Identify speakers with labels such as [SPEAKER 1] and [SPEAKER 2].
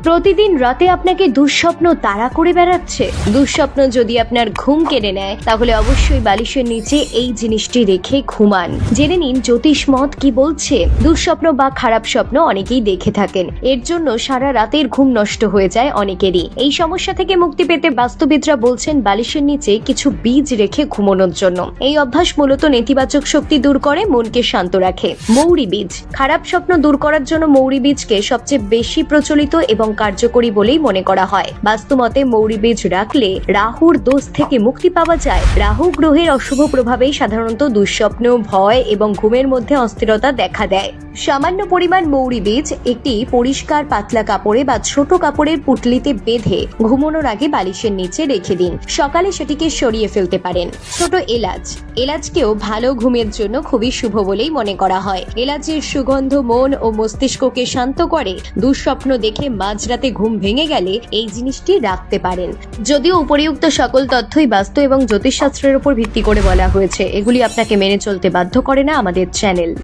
[SPEAKER 1] প্রতিদিন রাতে আপনাকে দুঃস্বপ্ন তাড়া করে বেড়াচ্ছে? দুঃস্বপ্ন যদি আপনার ঘুম কেড়ে নেয় তাহলে অবশ্যই বালিশের নিচে এই জিনিসটি রেখে ঘুমান। জেনে নিন জ্যোতিষমত কি বলছে। দুঃস্বপ্ন বা খারাপ স্বপ্ন অনেকেই দেখে থাকেন, এর জন্য সারা রাতের ঘুম নষ্ট হয়ে যায় অনেকেরই। এই সমস্যা থেকে মুক্তি পেতে বাস্তুবিদরা বলছেন বালিশের নিচে কিছু বীজ রেখে ঘুমানোর জন্য। এই অভ্যাস মূলত নেতিবাচক শক্তি দূর করে, মনকে শান্ত রাখে। মৌরি বীজ। খারাপ স্বপ্ন দূর করার জন্য মৌরি বীজকে সবচেয়ে বেশি প্রচলিত এবং কার্যকরী বলেই মনে করা হয়। বাস্তুমতে মৌরি বীজ রাখলে রাহুর দোষ থেকে মুক্তি পাওয়া যায়। রাহু গ্রহের অশুভ প্রভাবেই সাধারণত দুঃস্বপ্ন, ভয় এবং ঘুমের মধ্যে অস্থিরতা দেখা দেয়। সামান্য পরিমাণ মৌরি বীজ একটি পরিষ্কার পাতলা কাপড়ে বা ছোট কাপড়ের পুটলিতে বেঁধে ঘুমানোর আগে বালিশের নিচে রেখে দিন। সকালে সেটিকে সরিয়ে ফেলতে পারেন। ছোট এলাচ। এলাচকেও ভালো ঘুমের জন্য খুবই শুভ বলেই মনে করা হয়। এলাচের সুগন্ধ মন ও মস্তিষ্ককে শান্ত করে। দুঃস্বপ্ন দেখে মাঝরাতে ঘুম ভেঙে গেলে এই জিনিসটি রাখতে পারেন। যদিও উপরিউক্ত সকল তথ্যই বাস্তু এবং জ্যোতিষশাস্ত্রের উপর ভিত্তি করে বলা হয়েছে, এগুলি আপনাকে মেনে চলতে বাধ্য করে না আমাদের চ্যানেল।